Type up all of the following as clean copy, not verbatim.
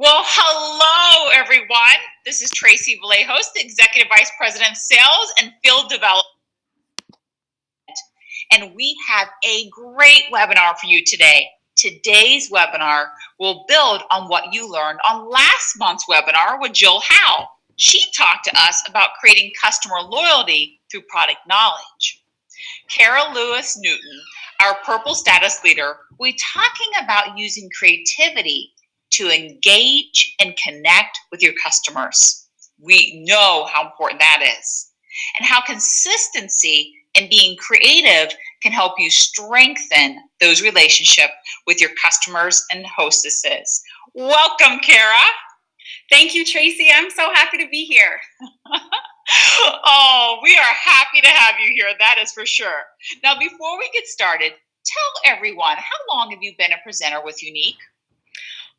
Well, hello, everyone. This is Tracy Vallejos, the Executive Vice President of Sales and Field Development. And we have a great webinar for you today. Today's webinar will build on what you learned on last month's webinar with Jill Howe. She talked to us about creating customer loyalty through product knowledge. Kara Lewis Newton, our Purple Status Leader, will be talking about using creativity to engage and connect with your customers. We know how important that is, and how consistency and being creative can help you strengthen those relationships with your customers and hostesses. Welcome, Kara. Thank you, Tracy. I'm so happy to be here. Oh, we are happy to have you here. That is for sure. Now, before we get started, tell everyone, how long have you been a presenter with Younique?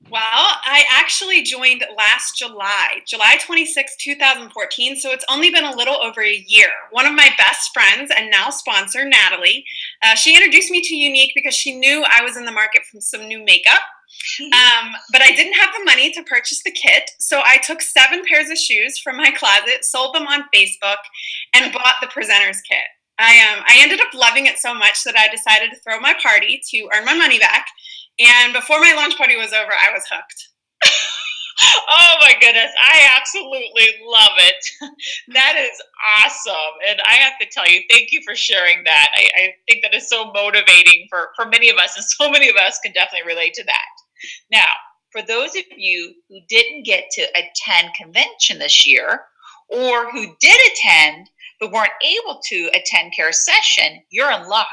Well, I actually joined last July 26, 2014, so it's only been a little over a year. One of my best friends and now sponsor, Natalie, she introduced me to Younique because she knew I was in the market for some new makeup, but I didn't have the money to purchase the kit, so I took 7 pairs of shoes from my closet, sold them on Facebook, and bought the presenter's kit. I ended up loving it so much that I decided to throw my party to earn my money back. And before my launch party was over, I was hooked. Oh my goodness, I absolutely love it. That is awesome. And I have to tell you, thank you for sharing that. I think that is so motivating for many of us, and so many of us can definitely relate to that. Now, for those of you who didn't get to attend convention this year, or who did attend but weren't able to attend Kara's session, you're in luck,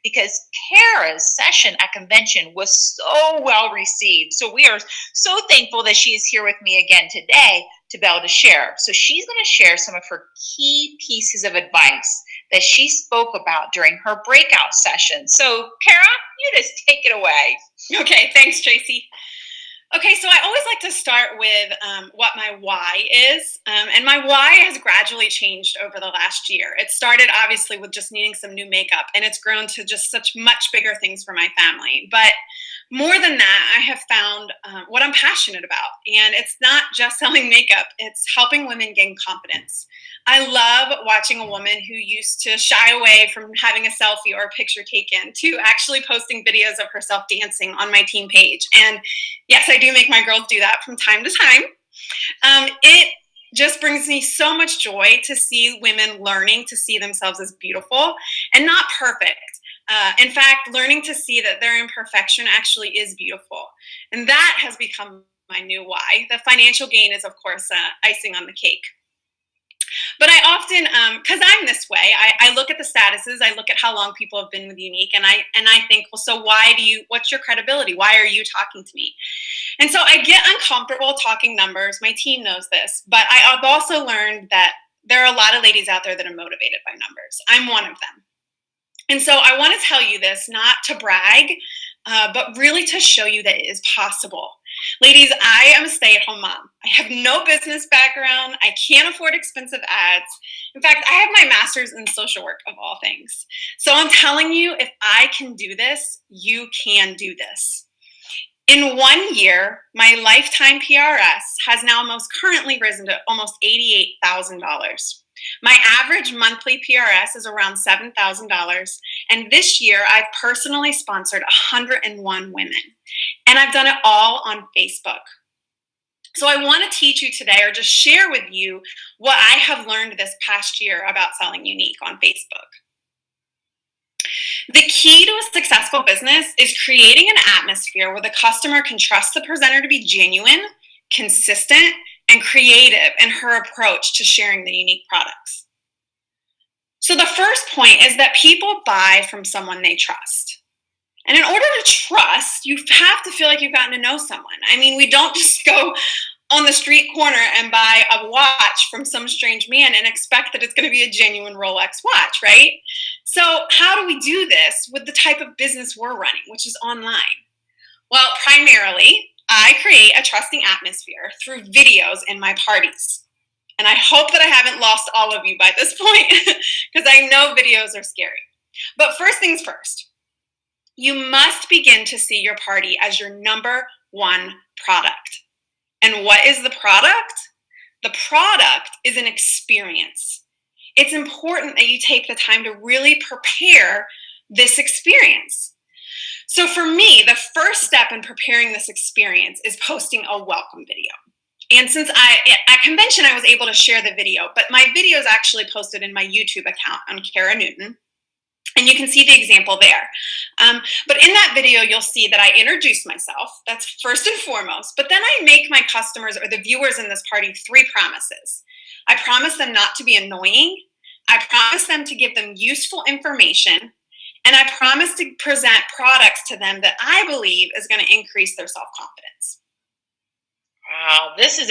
because Kara's session at convention was so well received. So we are so thankful that she is here with me again today to be able to share. So she's going to share some of her key pieces of advice that she spoke about during her breakout session. So Kara, you just take it away. Okay, thanks, Tracy. Okay, so I always like to start with what my why is, and my why has gradually changed over the last year. It started obviously with just needing some new makeup, and it's grown to just such much bigger things for my family. But more than that, I have found what I'm passionate about, and it's not just selling makeup, it's helping women gain confidence. I love watching a woman who used to shy away from having a selfie or a picture taken to actually posting videos of herself dancing on my team page. And yes, I do make my girls do that from time to time. It just brings me so much joy to see women learning to see themselves as beautiful and not perfect. In fact, learning to see that their imperfection actually is beautiful. And that has become my new why. The financial gain is, of course, icing on the cake. But I often, because I'm this way, I look at the statuses, I look at how long people have been with Younique, and I think, well, so what's your credibility? Why are you talking to me? And so I get uncomfortable talking numbers. My team knows this, but I've also learned that there are a lot of ladies out there that are motivated by numbers. I'm one of them. And so I want to tell you this, not to brag, but really to show you that it is possible. Ladies, I am a stay-at-home mom. I have no business background. I can't afford expensive ads. In fact, I have my master's in social work, of all things. So I'm telling you, if I can do this, you can do this. In 1 year, my lifetime PRS has now most currently risen to almost $88,000. My average monthly PRS is around $7,000, and this year I've personally sponsored 101 women, and I've done it all on Facebook. So I want to teach you today, or just share with you, what I have learned this past year about selling Younique on Facebook. The key to a successful business is creating an atmosphere where the customer can trust the presenter to be genuine, consistent, and creative in her approach to sharing the Younique products. So the first point is that people buy from someone they trust. And in order to trust, you have to feel like you've gotten to know someone. I mean, we don't just go on the street corner and buy a watch from some strange man and expect that it's going to be a genuine Rolex watch, right? So how do we do this with the type of business we're running, which is online? Well, primarily, I create a trusting atmosphere through videos in my parties. And I hope that I haven't lost all of you by this point, because I know videos are scary. But first things first, you must begin to see your party as your number one product. And what is the product? The product is an experience. It's important that you take the time to really prepare this experience. So for me, the first step in preparing this experience is posting a welcome video. And since at convention, I was able to share the video, but my video is actually posted in my YouTube account on Kara Newton. And you can see the example there. But in that video, you'll see that I introduce myself. That's first and foremost. But then I make my customers or the viewers in this party 3 promises. I promise them not to be annoying. I promise them to give them useful information. And I promise to present products to them that I believe is going to increase their self-confidence. Wow, this is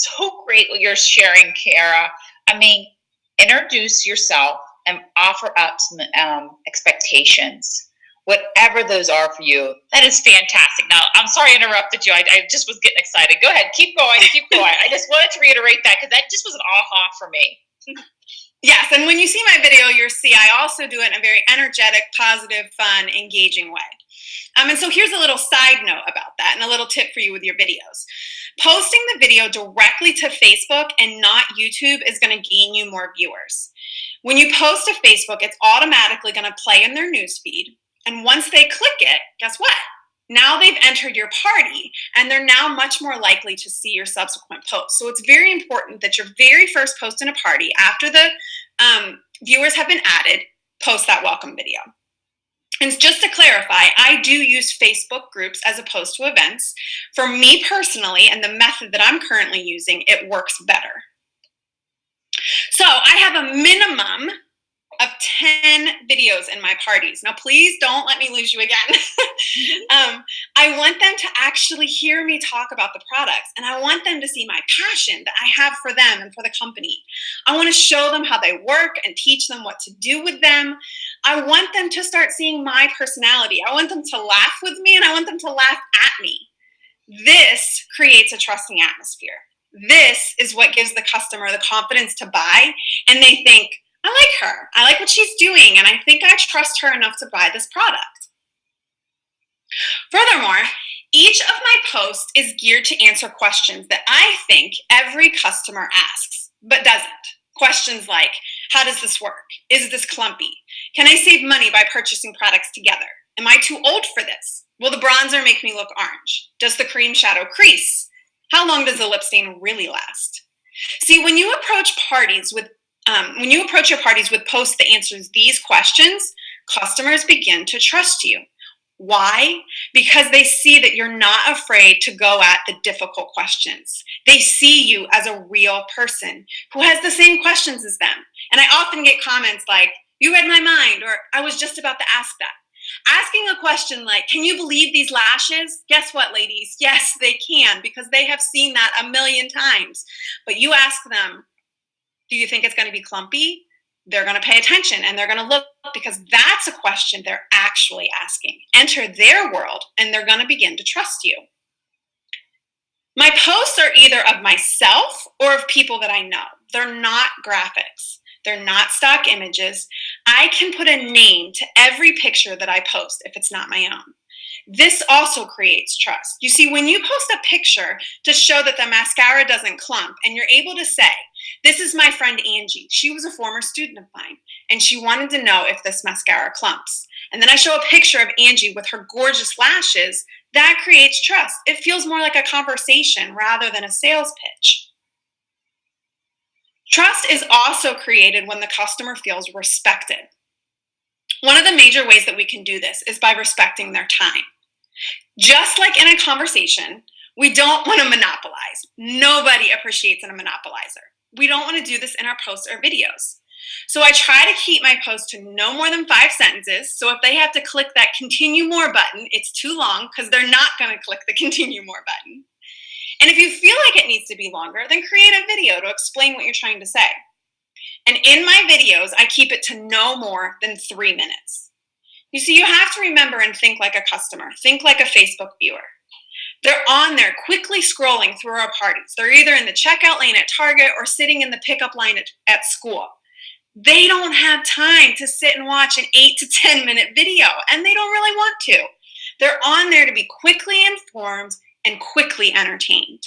so great what you're sharing, Kara. I mean, introduce yourself and offer up some expectations, whatever those are for you. That is fantastic. Now, I'm sorry I interrupted you. I just was getting excited. Go ahead. Keep going. Keep going. I just wanted to reiterate that because that just was an aha for me. Yes, and when you see my video, you'll see I also do it in a very energetic, positive, fun, engaging way. And so here's a little side note about that and a little tip for you with your videos. Posting the video directly to Facebook and not YouTube is going to gain you more viewers. When you post to Facebook, it's automatically going to play in their newsfeed. And once they click it, guess what? Now they've entered your party and they're now much more likely to see your subsequent posts. So it's very important that your very first post in a party, after the viewers have been added, post that welcome video. And just to clarify, I do use Facebook groups as opposed to events. For me personally, and the method that I'm currently using, it works better. So I have a minimum of 10 videos in my parties. Now, please don't let me lose you again. I want them to actually hear me talk about the products, and I want them to see my passion that I have for them and for the company. I want to show them how they work and teach them what to do with them. I want them to start seeing my personality. I want them to laugh with me, and I want them to laugh at me. This creates a trusting atmosphere. This is what gives the customer the confidence to buy, and they think, I like her. I like what she's doing, and I think I trust her enough to buy this product. Furthermore, each of my posts is geared to answer questions that I think every customer asks, but doesn't. Questions like, how does this work? Is this clumpy? Can I save money by purchasing products together? Am I too old for this? Will the bronzer make me look orange? Does the cream shadow crease? How long does the lip stain really last? See, when you approach your parties with posts that answers these questions, customers begin to trust you. Why? Because they see that you're not afraid to go at the difficult questions. They see you as a real person who has the same questions as them. And I often get comments like, you read my mind, or I was just about to ask that. Asking a question like, can you believe these lashes? Guess what, ladies? Yes, they can, because they have seen that a million times. But you ask them, do you think it's going to be clumpy? They're going to pay attention and they're going to look, because that's a question they're actually asking. Enter their world and they're going to begin to trust you. My posts are either of myself or of people that I know. They're not graphics. They're not stock images. I can put a name to every picture that I post if it's not my own. This also creates trust. You see, when you post a picture to show that the mascara doesn't clump, and you're able to say, this is my friend Angie. She was a former student of mine, and she wanted to know if this mascara clumps. And then I show a picture of Angie with her gorgeous lashes. That creates trust. It feels more like a conversation rather than a sales pitch. Trust is also created when the customer feels respected. One of the major ways that we can do this is by respecting their time. Just like in a conversation, we don't want to monopolize. Nobody appreciates a monopolizer. We don't want to do this in our posts or videos. So I try to keep my posts to no more than 5 sentences. So if they have to click that continue more button, it's too long because they're not going to click the continue more button. And if you feel like it needs to be longer, then create a video to explain what you're trying to say. And in my videos, I keep it to no more than 3 minutes. You see, you have to remember and think like a customer. Think like a Facebook viewer. They're on there quickly scrolling through our parties. They're either in the checkout lane at Target or sitting in the pickup line at school. They don't have time to sit and watch an 8 to 10 minute video, and they don't really want to. They're on there to be quickly informed and quickly entertained.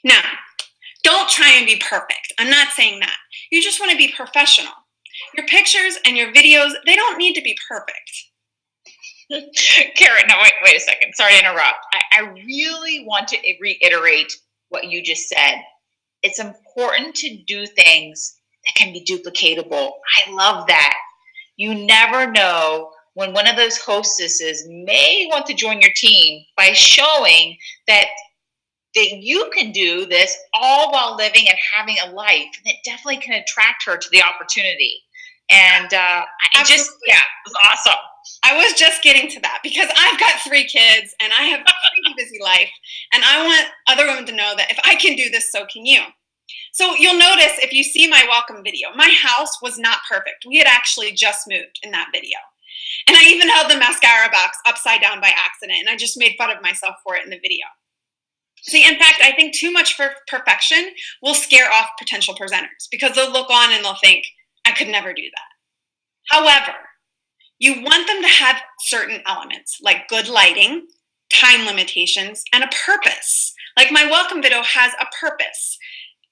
Now, don't try and be perfect. I'm not saying that. You just want to be professional. Your pictures and your videos, they don't need to be perfect. Karen, no, wait a second. Sorry to interrupt. I really want to reiterate what you just said. It's important to do things that can be duplicatable. I love that. You never know when one of those hostesses may want to join your team by showing that you can do this all while living and having a life. And it definitely can attract her to the opportunity. And yeah, it was awesome. I was just getting to that because I've got 3 kids and I have a pretty busy life. And I want other women to know that if I can do this, so can you. So you'll notice if you see my welcome video, my house was not perfect. We had actually just moved in that video. And I even held the mascara box upside down by accident. And I just made fun of myself for it in the video. See, in fact, I think too much perfection will scare off potential presenters because they'll look on and they'll think, I could never do that. However, you want them to have certain elements like good lighting, time limitations, and a purpose. Like my welcome video has a purpose.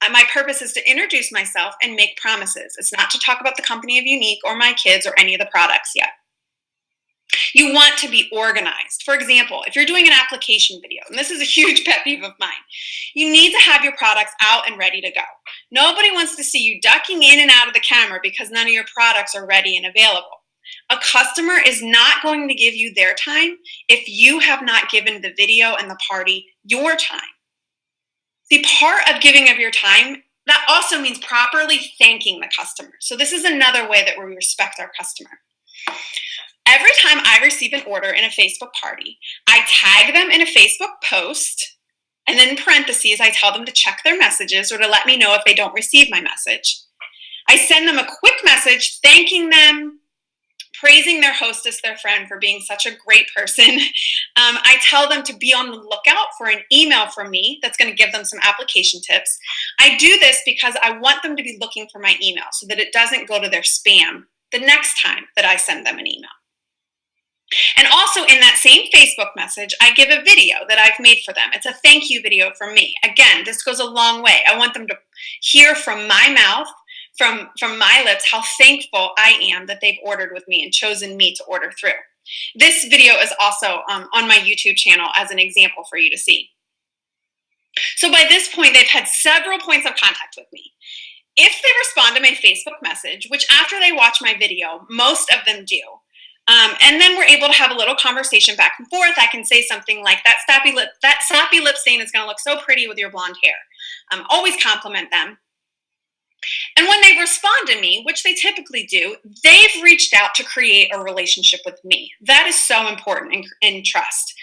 My purpose is to introduce myself and make promises. It's not to talk about the company of Younique or my kids or any of the products yet. You want to be organized. For example, if you're doing an application video, and this is a huge pet peeve of mine, you need to have your products out and ready to go. Nobody wants to see you ducking in and out of the camera because none of your products are ready and available. A customer is not going to give you their time if you have not given the video and the party your time. See, part of giving of your time, that also means properly thanking the customer. So this is another way that we respect our customer. Every time I receive an order in a Facebook party, I tag them in a Facebook post, and then in parentheses, I tell them to check their messages or to let me know if they don't receive my message. I send them a quick message thanking them, praising their hostess, their friend, for being such a great person. I tell them to be on the lookout for an email from me that's going to give them some application tips. I do this because I want them to be looking for my email so that it doesn't go to their spam the next time that I send them an email. And also in that same Facebook message, I give a video that I've made for them. It's a thank you video from me. Again, this goes a long way. I want them to hear from my mouth, from my lips, how thankful I am that they've ordered with me and chosen me to order through. This video is also on my YouTube channel as an example for you to see. So by this point, they've had several points of contact with me. If they respond to my Facebook message, which after they watch my video, most of them do, and then we're able to have a little conversation back and forth. I can say something like, that sappy lip stain is going to look so pretty with your blonde hair. Always compliment them. And when they respond to me, which they typically do, they've reached out to create a relationship with me. That is so important in trust.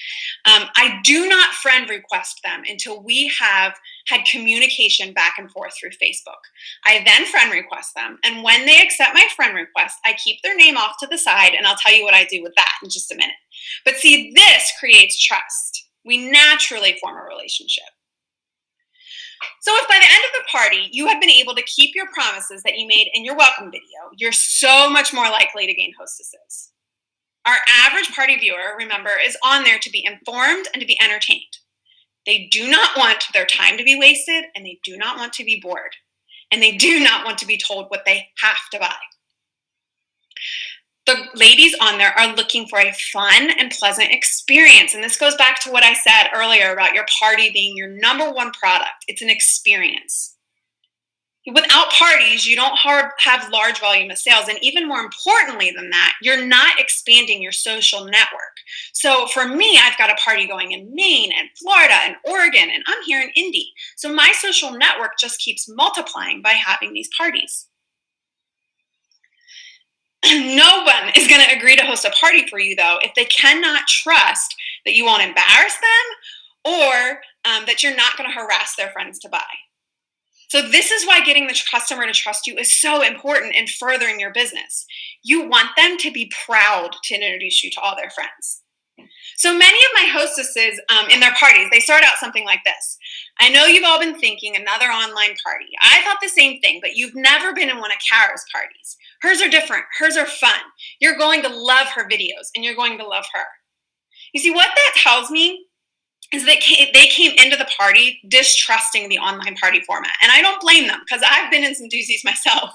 I do not friend request them until we have had communication back and forth through Facebook. I then friend request them. And when they accept my friend request, I keep their name off to the side, and I'll tell you what I do with that in just a minute. But see, this creates trust. We naturally form a relationship. So if by the end of the party, you have been able to keep your promises that you made in your welcome video, you're so much more likely to gain hostesses. Our average party viewer, remember, is on there to be informed and to be entertained. They do not want their time to be wasted, and they do not want to be bored. And they do not want to be told what they have to buy. The ladies on there are looking for a fun and pleasant experience. And this goes back to what I said earlier about your party being your number one product. It's an experience. Without parties, you don't have large volume of sales. And even more importantly than that, you're not expanding your social network. So for me, I've got a party going in Maine and Florida and Oregon, and I'm here in Indy. So my social network just keeps multiplying by having these parties. No one is going to agree to host a party for you, though, if they cannot trust that you won't embarrass them or that you're not going to harass their friends to buy. So this is why getting the customer to trust you is so important in furthering your business. You want them to be proud to introduce you to all their friends. So many of my hostesses in their parties, they start out something like this. I know you've all been thinking another online party. I thought the same thing, but you've never been in one of Kara's parties. Hers are different. Hers are fun. You're going to love her videos, and you're going to love her. You see, what that tells me is that they came into the party distrusting the online party format. And I don't blame them because I've been in some doozies myself.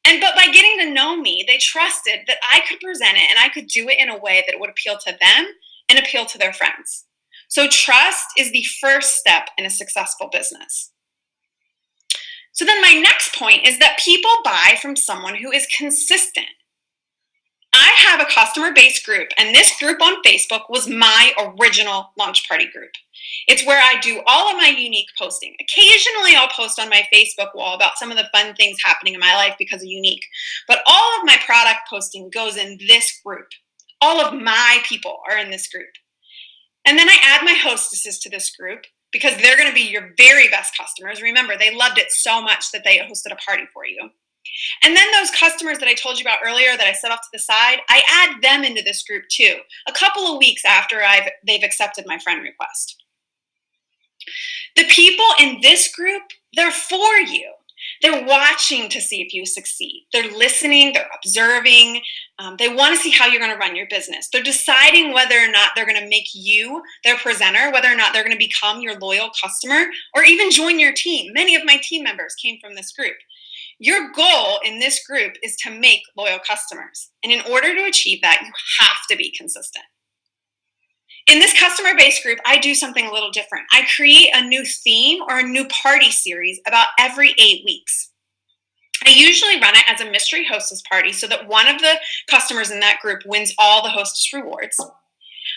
But by getting to know me, they trusted that I could present it and I could do it in a way that would appeal to them and appeal to their friends. So trust is the first step in a successful business. So then my next point is that people buy from someone who is consistent. I have a customer-based group, and this group on Facebook was my original launch party group. It's where I do all of my Younique posting. Occasionally, I'll post on my Facebook wall about some of the fun things happening in my life because of Younique. But all of my product posting goes in this group. All of my people are in this group. And then I add my hostesses to this group because they're going to be your very best customers. Remember, they loved it so much that they hosted a party for you. And then those customers that I told you about earlier that I set off to the side, I add them into this group too, a couple of weeks after they've accepted my friend request. The people in this group, they're for you. They're watching to see if you succeed. They're listening, they're observing. They want to see how you're going to run your business. They're deciding whether or not they're going to make you their presenter, whether or not they're going to become your loyal customer, or even join your team. Many of my team members came from this group. Your goal in this group is to make loyal customers. And in order to achieve that, you have to be consistent. In this customer-based group, I do something a little different. I create a new theme or a new party series about every 8 weeks. I usually run it as a mystery hostess party so that one of the customers in that group wins all the hostess rewards.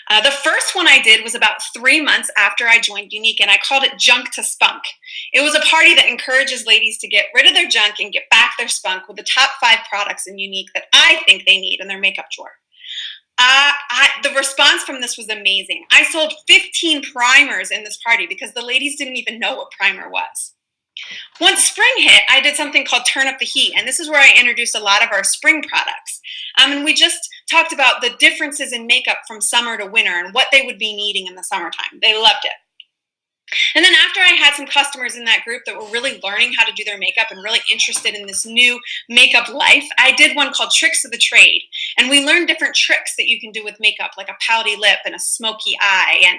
The first one I did was about 3 months after I joined Younique, and I called it Junk to Spunk. It was a party that encourages ladies to get rid of their junk and get back their spunk with the top 5 products in Younique that I think they need in their makeup drawer. The response from this was amazing. I sold 15 primers in this party because the ladies didn't even know what primer was. Once spring hit, I did something called Turn Up the Heat, and this is where I introduced a lot of our spring products. And we just talked about the differences in makeup from summer to winter and what they would be needing in the summertime. They loved it. And then after I had some customers in that group that were really learning how to do their makeup and really interested in this new makeup life, I did one called Tricks of the Trade. And we learned different tricks that you can do with makeup, like a pouty lip and a smoky eye and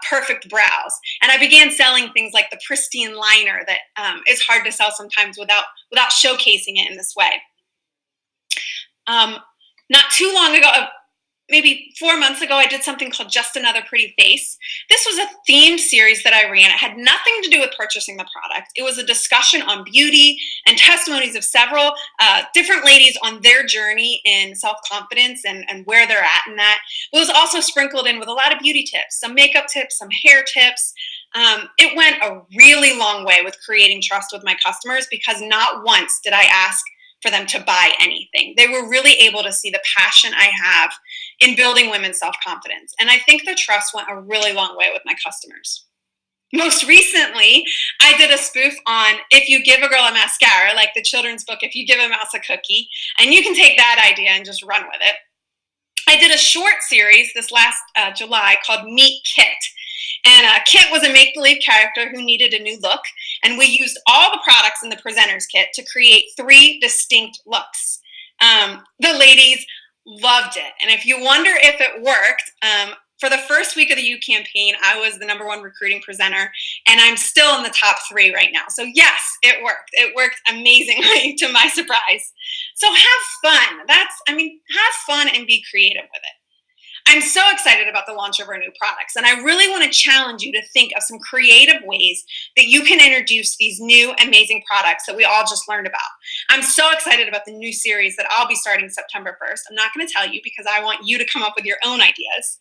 perfect brows. And I began selling things like the pristine liner that is hard to sell sometimes without showcasing it in this way. Not too long ago, maybe 4 months ago, I did something called Just Another Pretty Face. This was a themed series that I ran. It had nothing to do with purchasing the product. It was a discussion on beauty and testimonies of several different ladies on their journey in self-confidence and where they're at in that. It was also sprinkled in with a lot of beauty tips, some makeup tips, some hair tips. It went a really long way with creating trust with my customers because not once did I ask for them to buy anything. They were really able to see the passion I have in building women's self-confidence. And I think the trust went a really long way with my customers. Most recently, I did a spoof on If You Give a Girl a Mascara, like the children's book, If You Give a Mouse a Cookie, and you can take that idea and just run with it. I did a short series this last July called Meet Kit. And Kit was a make-believe character who needed a new look. And we used all the products in the presenter's kit to create 3 distinct looks. The ladies loved it. And if you wonder if it worked, for the first week of the U campaign, I was the #1 recruiting presenter. And I'm still in the top 3 right now. So yes, it worked. It worked amazingly to my surprise. So have fun. Have fun and be creative with it. I'm so excited about the launch of our new products, and I really want to challenge you to think of some creative ways that you can introduce these new amazing products that we all just learned about. I'm so excited about the new series that I'll be starting September 1st. I'm not going to tell you because I want you to come up with your own ideas.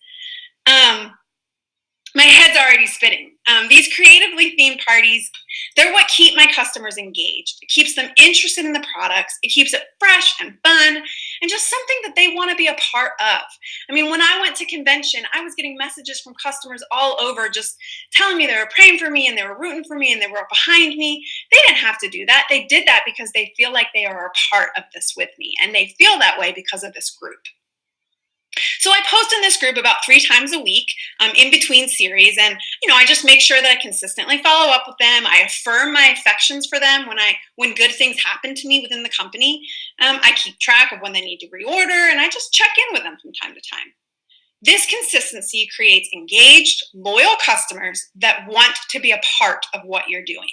My head's already spinning. These creatively themed parties, they're what keep my customers engaged. It keeps them interested in the products. It keeps it fresh and fun and just something that they want to be a part of. When I went to convention, I was getting messages from customers all over just telling me they were praying for me and they were rooting for me and they were behind me. They didn't have to do that. They did that because they feel like they are a part of this with me, and they feel that way because of this group. So I post in this group about 3 times a week in between series. And, I just make sure that I consistently follow up with them. I affirm my affections for them when good things happen to me within the company. I keep track of when they need to reorder, and I just check in with them from time to time. This consistency creates engaged, loyal customers that want to be a part of what you're doing.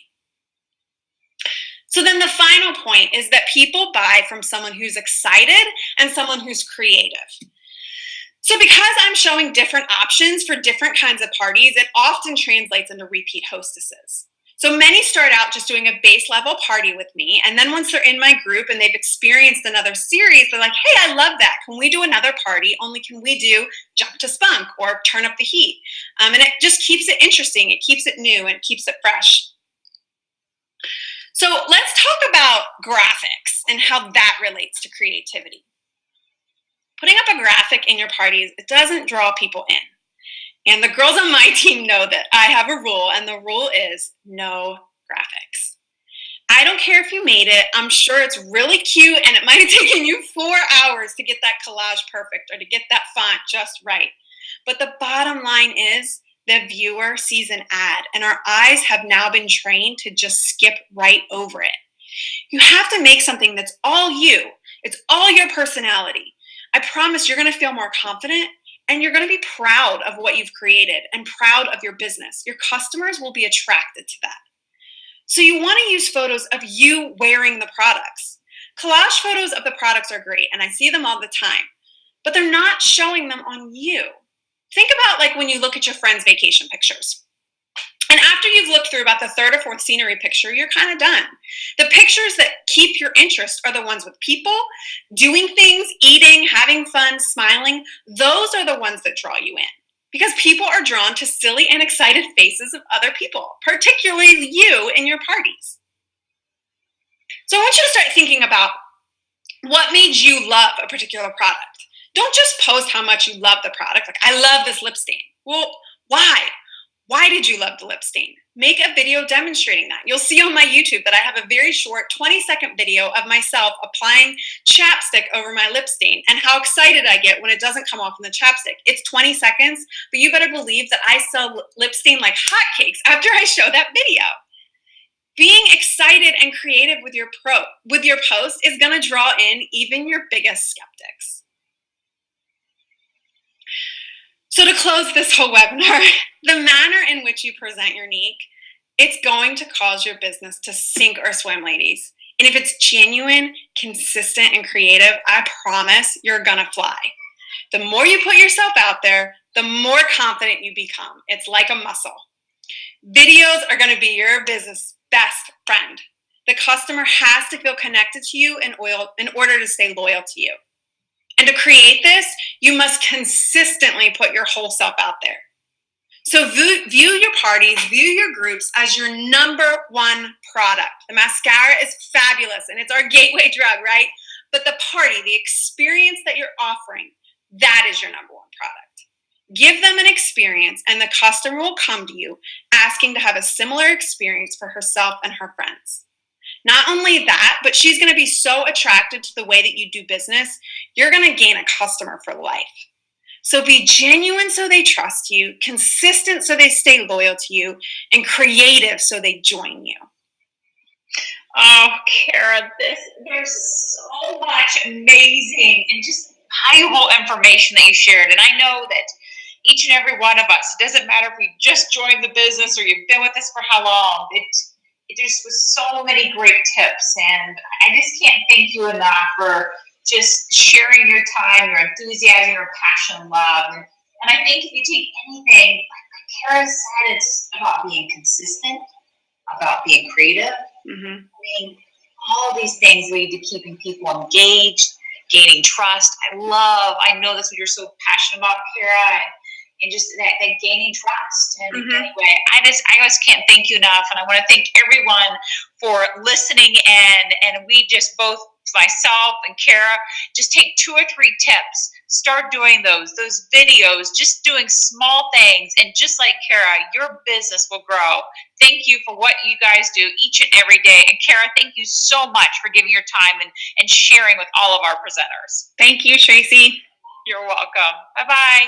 So then the final point is that people buy from someone who's excited and someone who's creative. So because I'm showing different options for different kinds of parties, it often translates into repeat hostesses. So many start out just doing a base level party with me. And then once they're in my group and they've experienced another series, they're like, hey, I love that. Can we do another party? Only can we do jump to spunk or turn up the heat? And it just keeps it interesting. It keeps it new and it keeps it fresh. So let's talk about graphics and how that relates to creativity. Putting up a graphic in your parties, it doesn't draw people in. And the girls on my team know that I have a rule, and the rule is no graphics. I don't care if you made it. I'm sure it's really cute, and it might have taken you 4 hours to get that collage perfect or to get that font just right. But the bottom line is the viewer sees an ad, and our eyes have now been trained to just skip right over it. You have to make something that's all you. It's all your personality. I promise you're going to feel more confident. And you're going to be proud of what you've created and proud of your business. Your customers will be attracted to that. So you want to use photos of you wearing the products. Collage photos of the products are great, and I see them all the time, but they're not showing them on you. Think about like when you look at your friends' vacation pictures. And after you've looked through about the third or fourth scenery picture, you're kind of done. The pictures that keep your interest are the ones with people, doing things, eating, having fun, smiling. Those are the ones that draw you in. Because people are drawn to silly and excited faces of other people, particularly you in your parties. So I want you to start thinking about what made you love a particular product. Don't just post how much you love the product. Like, I love this lip stain. Well, why? Why did you love the lip stain? Make a video demonstrating that. You'll see on my YouTube that I have a very short 20-second video of myself applying chapstick over my lip stain and how excited I get when it doesn't come off in the chapstick. It's 20 seconds, but you better believe that I sell lip stain like hotcakes after I show that video. Being excited and creative with your post is going to draw in even your biggest skeptics. So to close this whole webinar, the manner in which you present Younique, it's going to cause your business to sink or swim, ladies. And if it's genuine, consistent, and creative, I promise you're gonna fly. The more you put yourself out there, the more confident you become. It's like a muscle. Videos are gonna be your business best friend. The customer has to feel connected to you in order to stay loyal to you. And to create this, you must consistently put your whole self out there. So view your parties, view your groups as your number one product. The mascara is fabulous and it's our gateway drug, right? But the party, the experience that you're offering, that is your number one product. Give them an experience and the customer will come to you asking to have a similar experience for herself and her friends. Not only that, but she's going to be so attracted to the way that you do business, you're going to gain a customer for life. So be genuine so they trust you, consistent so they stay loyal to you, and creative so they join you. Oh, Kara, there's so much amazing and just valuable information that you shared. And I know that each and every one of us, it doesn't matter if we just joined the business or you've been with us for how long, it just was so many great tips. And I just can't thank you enough for just sharing your time, your enthusiasm, your passion, and love. And I think if you take anything, like Kara said, it's about being consistent, about being creative. I mean, all these things lead to keeping people engaged, gaining trust. I know that's what you're so passionate about, Kara, and just that gaining trust. And anyway, I just can't thank you enough. And I want to thank everyone for listening. And we just both, myself and Kara, just take 2 or 3 tips. Start doing those videos, just doing small things. And just like Kara, your business will grow. Thank you for what you guys do each and every day. And Kara, thank you so much for giving your time and sharing with all of our presenters. Thank you, Tracy. You're welcome. Bye-bye.